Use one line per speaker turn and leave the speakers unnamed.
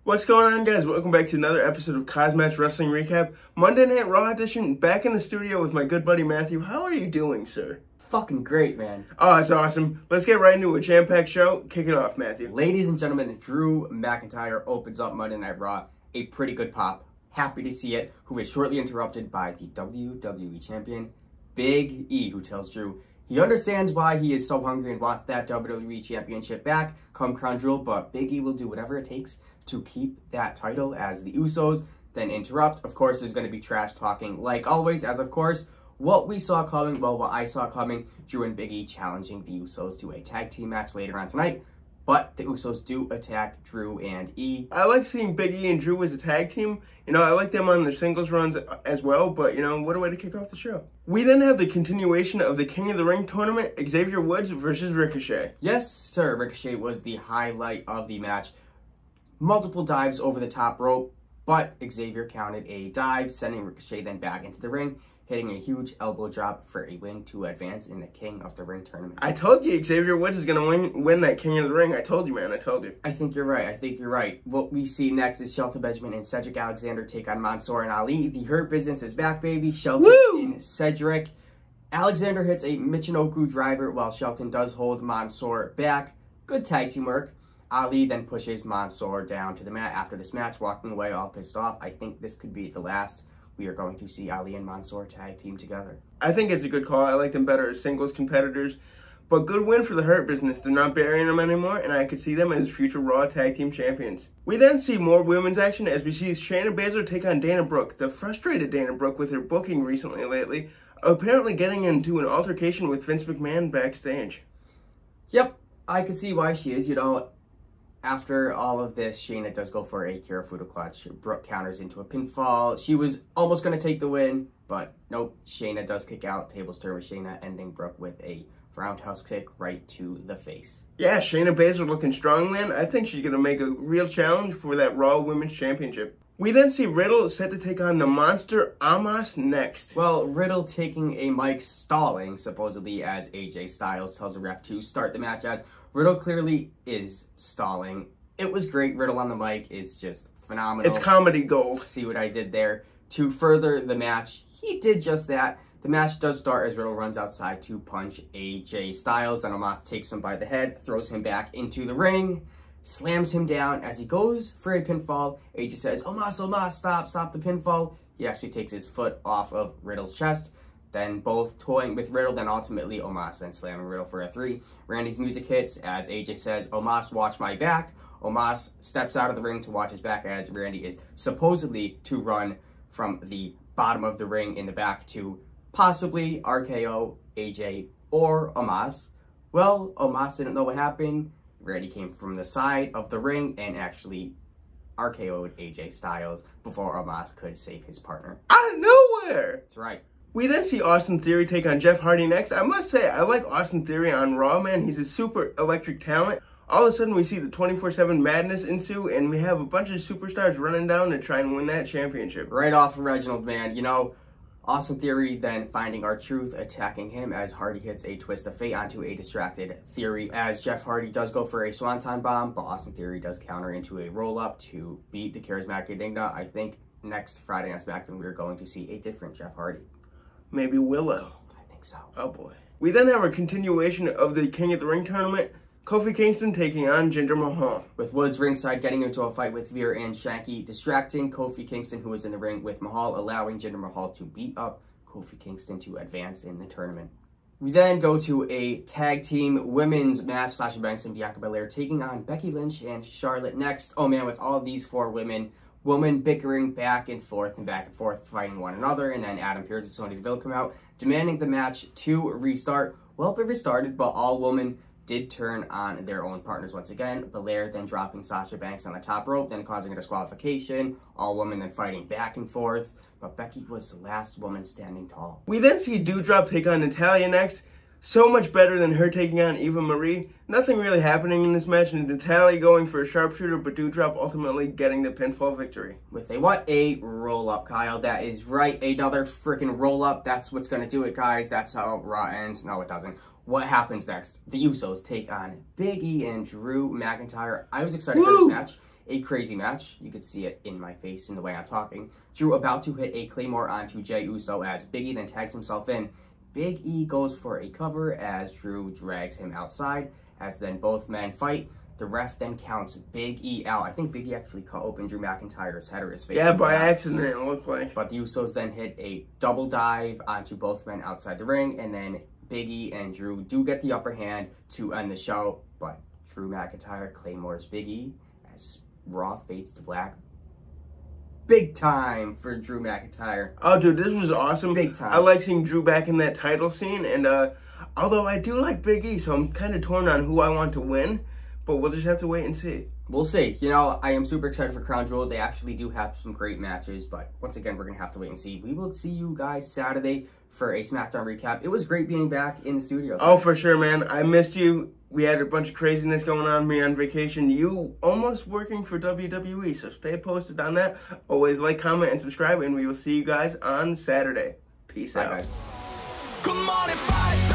What's going on, guys? Welcome back to another episode of KozMatt's Wrestling Recap. Monday Night Raw edition, back in the studio with my good buddy Matthew. How are you doing, sir?
Fucking great, man.
Oh, that's awesome. Let's get right into a jam-packed show. Kick it off, Matthew.
Ladies and gentlemen, Drew McIntyre opens up Monday Night Raw. A pretty good pop. Happy to see it. Who is shortly interrupted by the WWE Champion, Big E, who tells Drew he understands why he is so hungry and wants that WWE Championship back come Crown Jewel, but Big E will do whatever it takes to keep that title as the Usos then interrupt. Of course, there's going to be trash talking like always, as of course, what we saw coming, well, what I saw coming, Drew and Big E challenging the Usos to a tag team match later on tonight. But the Usos do attack Drew and E.
I like seeing Big E and Drew as a tag team. You know, I like them on their singles runs as well, but, you know, what a way to kick off the show. We then have the continuation of the King of the Ring tournament, Xavier Woods versus Ricochet.
Yes, sir. Ricochet was the highlight of the match. Multiple dives over the top rope, but Xavier counted a dive, sending Ricochet then back into the ring, hitting a huge elbow drop for a win to advance in the King of the Ring tournament.
I told you Xavier Woods is going to win that King of the Ring. I told you, man. I told you.
I think you're right. What we see next is Shelton Benjamin and Cedric Alexander take on Mansoor and Ali. The Hurt Business is back, baby. Shelton and Cedric. Alexander hits a Michinoku driver while Shelton does hold Mansoor back. Good tag team work. Ali then pushes Mansoor down to the mat after this match, walking away all pissed off. I think this could be the last we are going to see Ali and Mansoor tag team together.
I think it's a good call. I like them better as singles competitors. But good win for the Hurt Business. They're not burying them anymore, and I could see them as future Raw Tag Team Champions. We then see more women's action as we see Shayna Baszler take on Dana Brooke. The frustrated Dana Brooke with her booking recently lately, apparently getting into an altercation with Vince McMahon backstage.
Yep, I could see why she is, you know. After all of this, Shayna does go for a Kirifuda clutch. Brooke counters into a pinfall. She was almost going to take the win, but nope. Shayna does kick out. Tables turn with Shayna, ending Brooke with a roundhouse kick right to the face.
Yeah, Shayna Baszler looking strong, man. I think she's going to make a real challenge for that Raw Women's Championship. We then see Riddle set to take on the monster Omos next.
Well, Riddle taking a mic stalling, supposedly, as AJ Styles tells the ref to start the match, as Riddle clearly is stalling. It was great. Riddle on the mic is just phenomenal.
It's comedy gold.
See what I did there? To further the match, he did just that. The match does start as Riddle runs outside to punch AJ Styles, and Omos takes him by the head, throws him back into the ring, slams him down. As he goes for a pinfall, AJ says, Omos, stop the pinfall. He actually takes his foot off of Riddle's chest. Then both toying with Riddle, then ultimately Omos then slamming Riddle for a 3. Randy's music hits as AJ says, Omos, watch my back. Omos steps out of the ring to watch his back as Randy is supposedly to run from the bottom of the ring in the back to possibly RKO AJ or Omos. Well, Omos didn't know what happened. Randy came from the side of the ring and actually RKO'd AJ Styles before Omos could save his partner.
Out of nowhere!
That's right.
We then see Austin Theory take on Jeff Hardy next. I must say, I like Austin Theory on Raw, man. He's a super electric talent. All of a sudden, we see the 24/7 madness ensue, and we have a bunch of superstars running down to try and win that championship.
Right off Reginald, man. You know, Austin Theory then finding R-Truth, attacking him as Hardy hits a twist of fate onto a distracted Theory, as Jeff Hardy does go for a Swanton Bomb, but Austin Theory does counter into a roll-up to beat the charismatic Enigma. I think next Friday on SmackDown, we're going to see a different Jeff Hardy.
Maybe Willow.
I think so.
Oh boy. We then have a continuation of the King of the Ring tournament. Kofi Kingston taking on Jinder Mahal.
With Woods ringside getting into a fight with Veer and Shanky, distracting Kofi Kingston, who was in the ring with Mahal, allowing Jinder Mahal to beat up Kofi Kingston to advance in the tournament. We then go to a tag team women's match. Sasha Banks and Bianca Belair taking on Becky Lynch and Charlotte next. Oh man, with all of these 4 women bickering back and forth, fighting one another, and then Adam Pearce and Sonya Deville come out, demanding the match to restart. Well, it restarted, but all women did turn on their own partners once again. Belair then dropping Sasha Banks on the top rope, then causing a disqualification. All women then fighting back and forth, but Becky was the last woman standing tall.
We then see Doudrop take on Natalya next. So much better than her taking on Eva Marie. Nothing really happening in this match, and Natalya going for a sharpshooter, but Doudrop ultimately getting the pinfall victory.
With a roll-up, Kyle. That is right, another freaking roll-up. That's what's going to do it, guys. That's how Raw ends. No, it doesn't. What happens next? The Usos take on Big E and Drew McIntyre. I was excited for this match. a crazy match. You could see it in my face in the way I'm talking. Drew about to hit a Claymore onto Jey Uso as Big E then tags himself in. Big E goes for a cover as Drew drags him outside, as then both men fight. The ref then counts Big E out. I think Big E actually cut open Drew McIntyre's head or his face.
Yeah, by accident, it looked like.
But the Usos then hit a double dive onto both men outside the ring, and then Big E and Drew do get the upper hand to end the show, but Drew McIntyre claymores Big E as Raw fades to black. Big time for Drew McIntyre.
Oh, dude, this was awesome.
Big time.
I like seeing Drew back in that title scene, and although I do like Big E, so I'm kind of torn on who I want to win, but we'll just have to wait and see.
We'll see. You know, I am super excited for Crown Jewel. They actually do have some great matches, but once again, we're going to have to wait and see. We will see you guys Saturday for a SmackDown recap. It was great being back in the studio.
Oh, for sure, man. I missed you. We had a bunch of craziness going on, me on vacation. You almost working for WWE, so stay posted on that. Always like, comment, and subscribe, and we will see you guys on Saturday. Peace out.
Bye, guys.
Come on and fight.